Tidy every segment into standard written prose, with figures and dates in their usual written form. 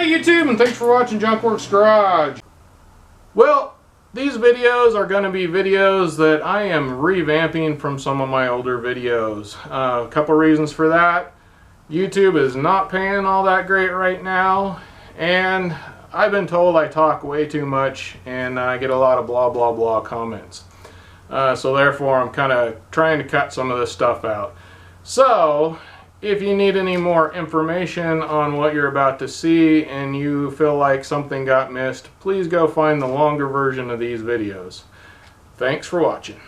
Hey YouTube, and thanks for watching Junkworks Garage. Well, these videos are going to be videos that I am revamping from some of my older videos. A couple reasons for that. YouTube is not paying all that great right now, and I've been told I talk way too much and I get a lot of blah blah blah comments. So therefore I'm kind of trying to cut some of this stuff out. So if you need any more information on what you're about to see and you feel like something got missed, please go find the longer version of these videos. Thanks for watching.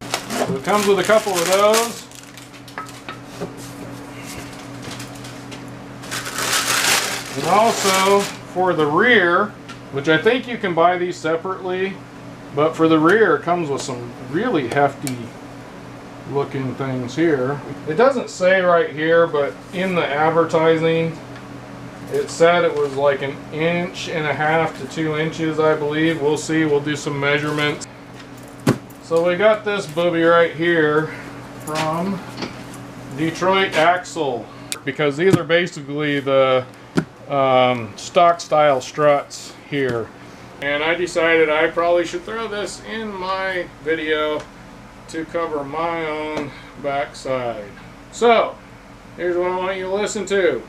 So it comes with a couple of those. And also for the rear, which I think you can buy these separately, but for the rear it comes with some really hefty looking things here. It doesn't say right here, but in the advertising it said it was like 1.5 to 2 inches, I believe. We'll see, we'll do some measurements. So we got this booby right here from Detroit Axle, because these are basically the stock style struts here, and I decided I probably should throw this in my video to cover my own backside. So here's what I want you to listen to.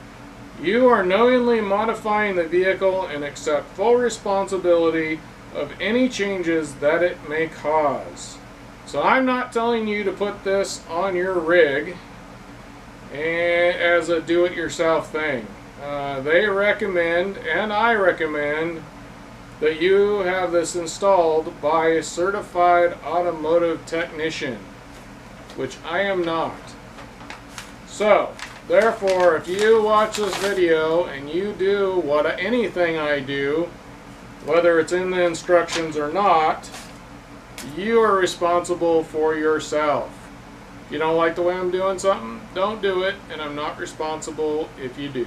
You are knowingly modifying the vehicle and accept full responsibility of any changes that it may cause. So I'm not telling you to put this on your rig as a do-it-yourself thing. They recommend, and I recommend, that you have this installed by a certified automotive technician, which I am not. So therefore, if you watch this video and you do anything I do, whether it's in the instructions or not, you are responsible for yourself. If you don't like the way I'm doing something, don't do it, and I'm not responsible if you do.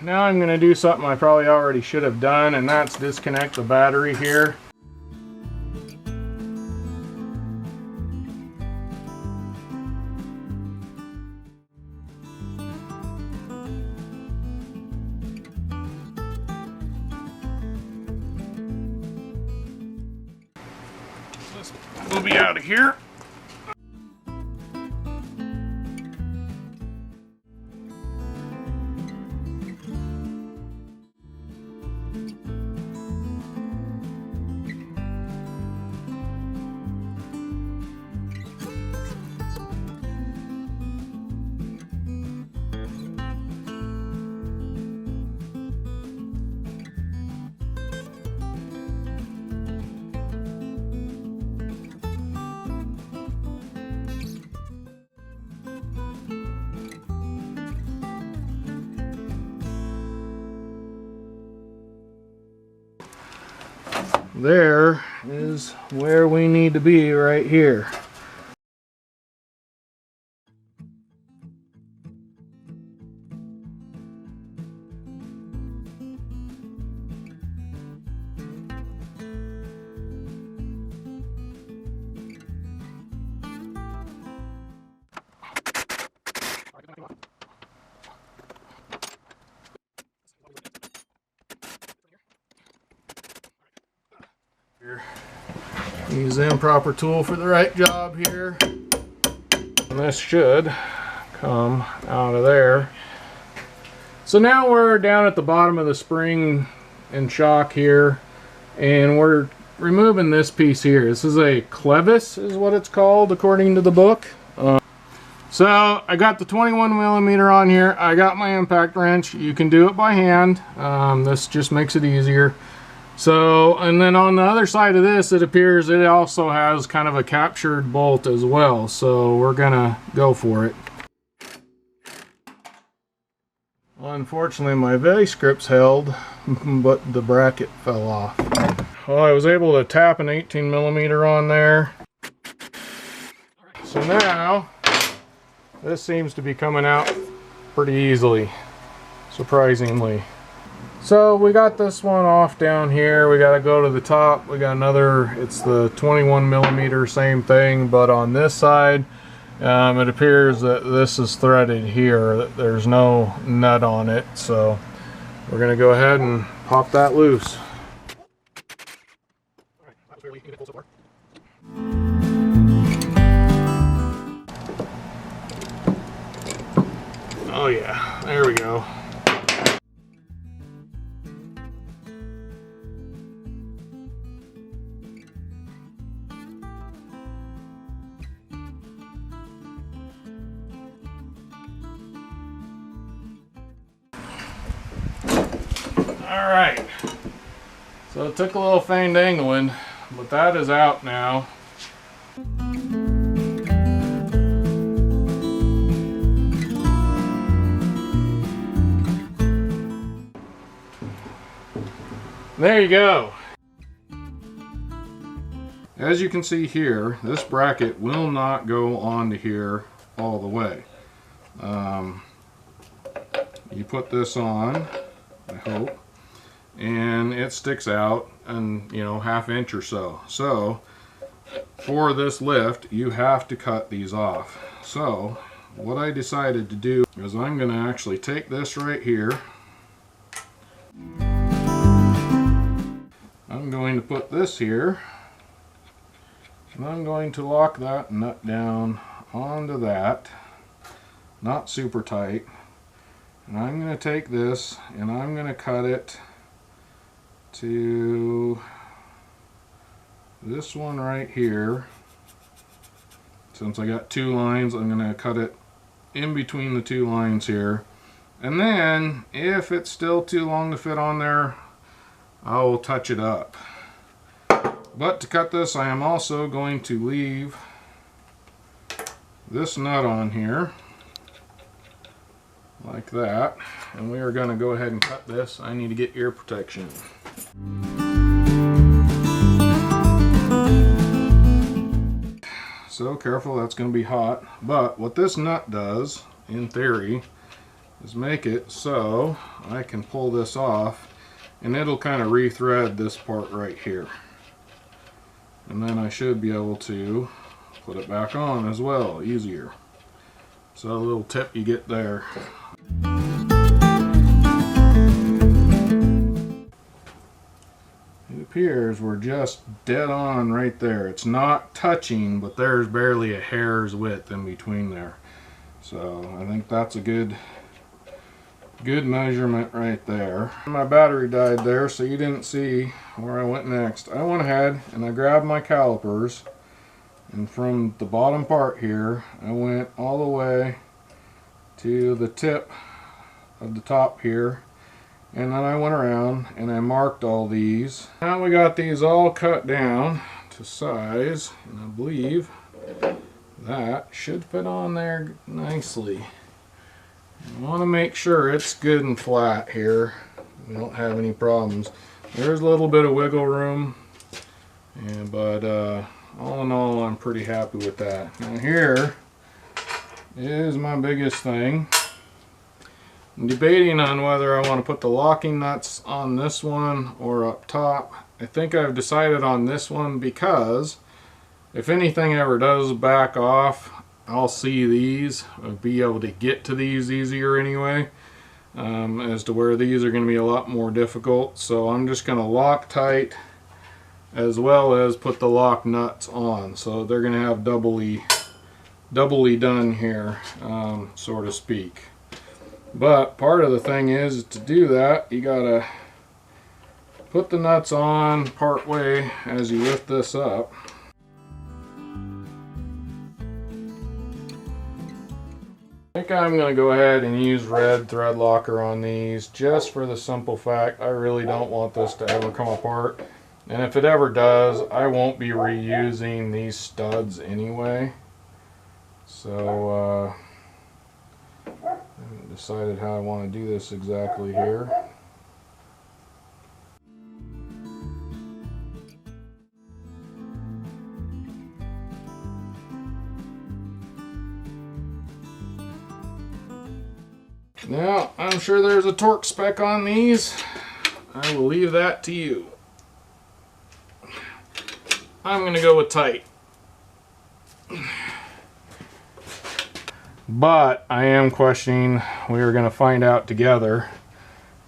Now I'm going to do something I probably already should have done, and that's disconnect the battery here. This will be out of here. There is where we need to be right here. Use the improper tool for the right job here. And this should come out of there. So now we're down at the bottom of the spring and shock here, and we're removing this piece here. This is a clevis is what it's called according to the book. So I got the 21mm on here. I got my impact wrench. You can do it by hand. This just makes it easier. So, and then on the other side of this, it appears it also has kind of a captured bolt as well. So we're gonna go for it. Well, unfortunately, my vise grips held, but the bracket fell off. Well, I was able to tap an 18mm on there. So now, this seems to be coming out pretty easily, surprisingly. So we got this one off down here. We got to go to the top. We got another, it's the 21mm, same thing, but on this side, it appears that this is threaded here. There's no nut on it, so we're going to go ahead and pop that loose. Oh yeah, there we go. Alright, so it took a little fandangling, but that is out now. There you go. As you can see here, this bracket will not go onto here all the way. You put this on, I hope, and it sticks out and, you know, ½ inch or so. So for this lift, you have to cut these off. So what I decided to do is I'm going to actually take this right here. I'm going to put this here, and I'm going to lock that nut down onto that, not super tight. And I'm going to take this and I'm going to cut it to this one right here. Since I got two lines, I'm going to cut it in between the two lines here. And then if it's still too long to fit on there, I will touch it up. But to cut this, I am also going to leave this nut on here like that, and we are going to go ahead and cut this. I need to get ear protection. So careful, that's going to be hot. But what this nut does, in theory, is make it so I can pull this off and it'll kind of re-thread this part right here. And then I should be able to put it back on as well, easier. So a little tip you get there. It appears we're just dead on right there. It's not touching, but there's barely a hair's width in between there. So I think that's a good measurement right there. My battery died there, so you didn't see where I went next. I went ahead and I grabbed my calipers, and from the bottom part here I went all the way to the tip of the top here, and then I went around and I marked all these. Now we got these all cut down to size, and I believe that should fit on there nicely. I want to make sure it's good and flat here. We don't have any problems. There's a little bit of wiggle room, but all in all, I'm pretty happy with that. Now here is my biggest thing. I'm debating on whether I want to put the locking nuts on this one or up top. I think I've decided on this one because if anything ever does back off, I'll see these, I'll be able to get to these easier anyway, as to where these are going to be a lot more difficult. So I'm just going to lock tight as well as put the lock nuts on, so they're going to have doubly done here, so to speak. But part of the thing is, to do that, you gotta put the nuts on part way as you lift this up. think I'm going to go ahead and use red thread locker on these, just for the simple fact I really don't want this to ever come apart. And if it ever does, I won't be reusing these studs anyway. So I haven't decided how I want to do this exactly here. Now, I'm sure there's a torque spec on these. I will leave that to you. I'm going to go with tight. But I am questioning, we are going to find out together,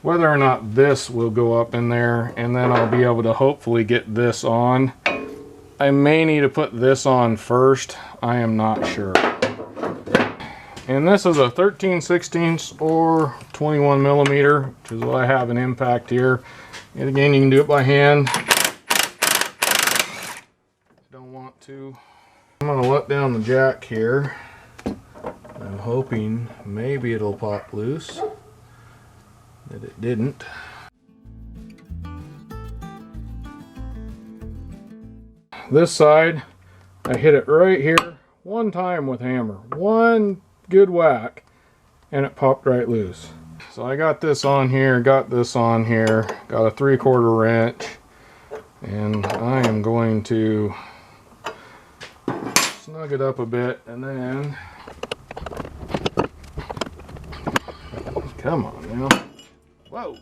whether or not this will go up in there, and then I'll be able to hopefully get this on. I may need to put this on first. I am not sure. And this is a 13/16 or 21 millimeter, which is what I have in impact here. And again, you can do it by hand. Don't want to. I'm going to let down the jack here. I'm hoping maybe it'll pop loose. That it didn't. This side, I hit it right here one time with hammer. One good whack and it popped right loose. So I got this on here, got this on here, got a 3/4 wrench, and I am going to snug it up a bit, and then come on now. Whoa.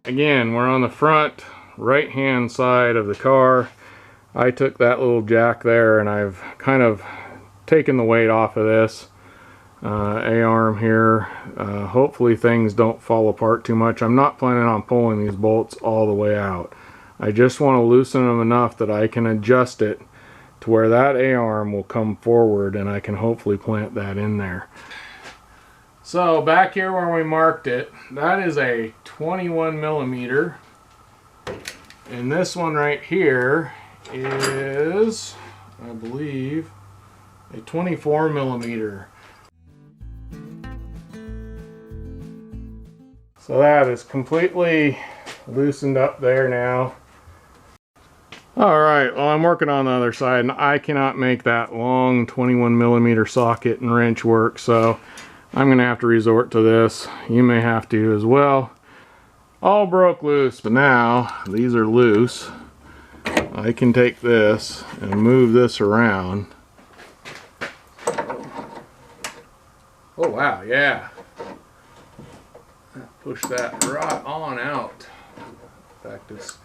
Again, we're on the front right hand side of the car. I took that little jack there and I've kind of taken the weight off of this A-arm here. Hopefully things don't fall apart too much. I'm not planning on pulling these bolts all the way out. I just want to loosen them enough that I can adjust it to where that A-arm will come forward and I can hopefully plant that in there. So back here where we marked it, that is a 21 millimeter, and this one right here is, I believe, a 24 millimeter. So that is completely loosened up there now. Alright, well, I'm working on the other side and I cannot make that long 21 millimeter socket and wrench work, so I'm going to have to resort to this. You may have to as well. All broke loose, but now these are loose. I can take this and move this around. Oh wow, yeah. Push that right on out. In fact, it's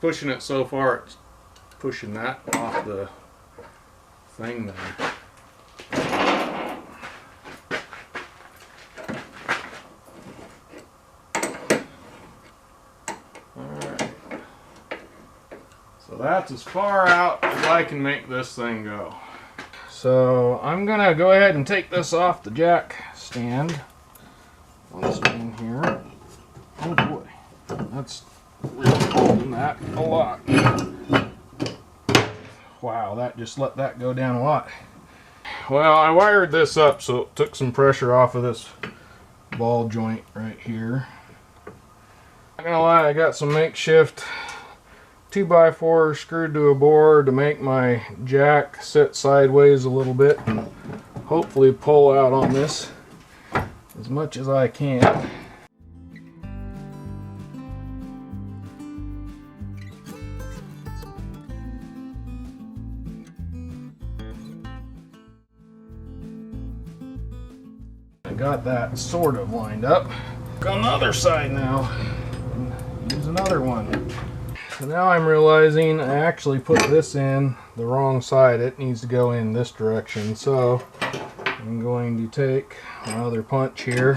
pushing it so far, it's pushing that off the thing there. That's as far out as I can make this thing go. So I'm gonna go ahead and take this off the jack stand. Once in here. Oh boy, that's really holding that a lot. Wow, that just let that go down a lot. Well, I wired this up so it took some pressure off of this ball joint right here. Not gonna lie, I got some makeshift 2x4 screwed to a board to make my jack sit sideways a little bit and hopefully pull out on this as much as I can. I got that sort of lined up. On the other side now, use another one. So now I'm realizing I actually put this in the wrong side. It needs to go in this direction. So I'm going to take my other punch here,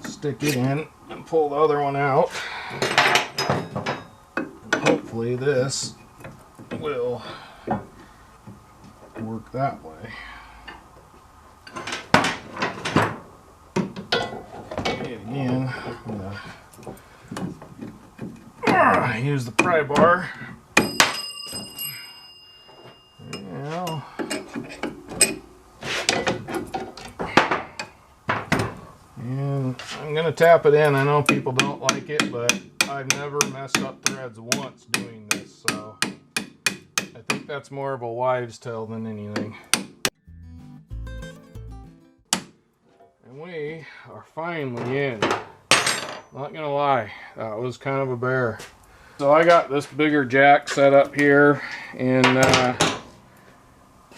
stick it in, and pull the other one out. And hopefully this will work that way. Anyway. again, use the pry bar. Now, and I'm going to tap it in. I know people don't like it, but I've never messed up threads once doing this, so I think that's more of a wives' tale than anything. And we are finally in. Not gonna lie, that was kind of a bear. So I got this bigger jack set up here, and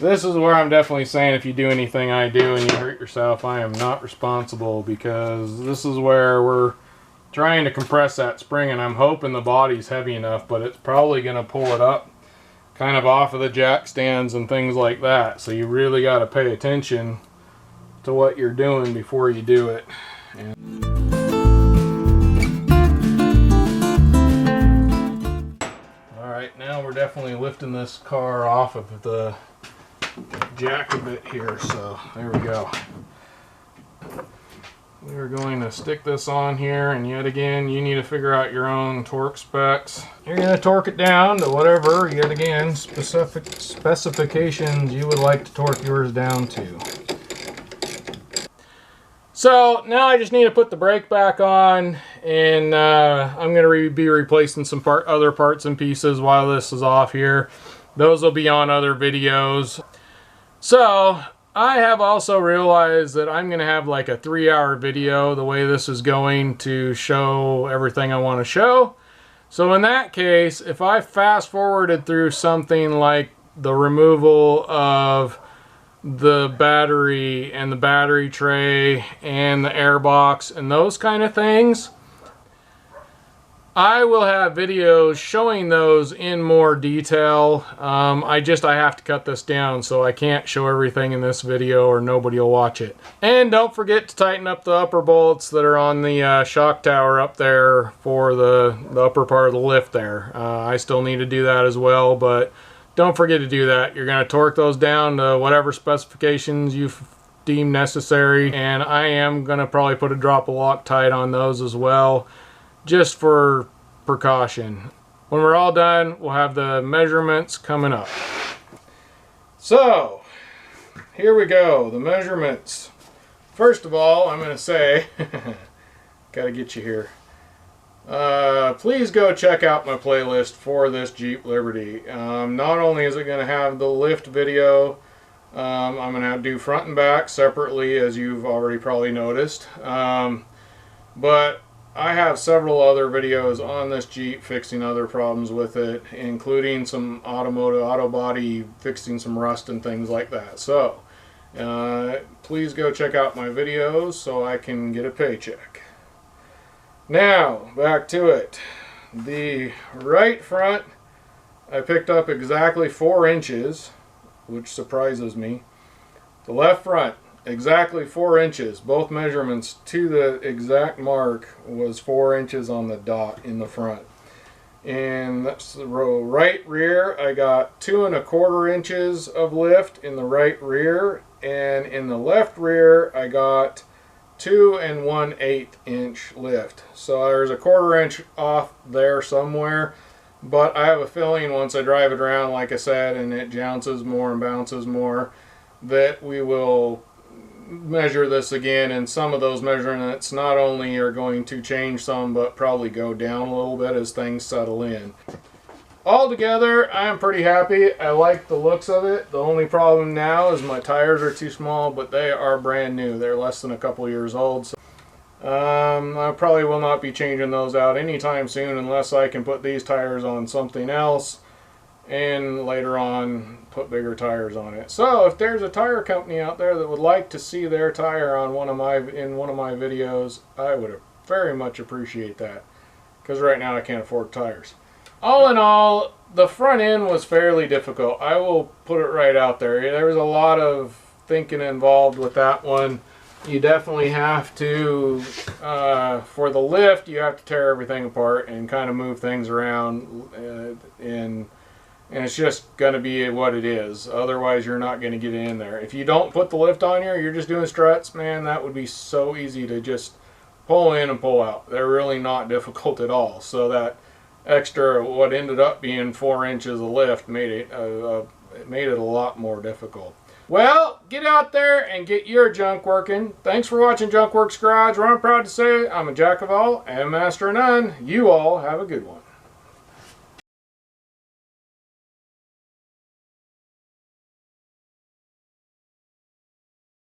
this is where I'm definitely saying if you do anything I do and you hurt yourself, I am not responsible, because this is where we're trying to compress that spring, and I'm hoping the body's heavy enough, but it's probably going to pull it up kind of off of the jack stands and things like that. So you really got to pay attention to what you're doing before you do it. Alright, now we're definitely lifting this car off of the jack a bit here, so there we go. We're going to stick this on here, and yet again, you need to figure out your own torque specs. You're going to torque it down to whatever, yet again, specific specifications you would like to torque yours down to. So now I just need to put the brake back on, and I'm going to be replacing some other parts and pieces while this is off here. Those will be on other videos. So I have also realized that I'm going to have like a 3-hour video the way this is going to show everything I want to show. So in that case, if I fast forwarded through something like the removal of the battery and the battery tray and the air box and those kind of things, I will have videos showing those in more detail. I have to cut this down, so I can't show everything in this video or nobody will watch it. And don't forget to tighten up the upper bolts that are on the shock tower up there for the upper part of the lift there. I still need to do that as well, but don't forget to do that. You're going to torque those down to whatever specifications you deem necessary, and I am going to probably put a drop of Loctite on those as well, just for precaution. When we're all done, we'll have the measurements coming up. So, here we go, the measurements. First of all, I'm going to say, gotta get you here. Please go check out my playlist for this Jeep Liberty. Not only is it going to have the lift video, I'm going to do front and back separately, as you've already probably noticed. But I have several other videos on this Jeep fixing other problems with it, including some auto body fixing some rust and things like that. So please go check out my videos so I can get a paycheck. Now back to it. The right front I picked up exactly 4 inches, which surprises me. The left front exactly 4 inches. Both measurements to the exact mark was 4 inches on the dot in the front. And that's the right rear. I got 2 1/4 inches of lift in the right rear, and in the left rear I got 2 1/8 inch lift. So there's a 1/4 inch off there somewhere, but I have a feeling once I drive it around, like I said, and it jounces more and bounces more, that we will measure this again, and some of those measurements not only are going to change some, but probably go down a little bit as things settle in. Altogether, I'm pretty happy. I like the looks of it. The only problem now is my tires are too small, but they are brand new. They're less than a couple years old. So, I probably will not be changing those out anytime soon unless I can put these tires on something else and later on put bigger tires on it. So if there's a tire company out there that would like to see their tire on one of my videos, I would very much appreciate that, because right now I can't afford tires. All in all, the front end was fairly difficult. I will put it right out there. There was a lot of thinking involved with that one. You definitely have to, for the lift, you have to tear everything apart and kind of move things around, and it's just going to be what it is. Otherwise, you're not going to get in there. If you don't put the lift on here, you're just doing struts, man, that would be so easy to just pull in and pull out. They're really not difficult at all. So that extra, what ended up being 4 inches of lift, made it a lot more difficult. Well, get out there and get your junk working. Thanks for watching Junk Works Garage, where I'm proud to say I'm a jack of all and master of none. You all have a good one.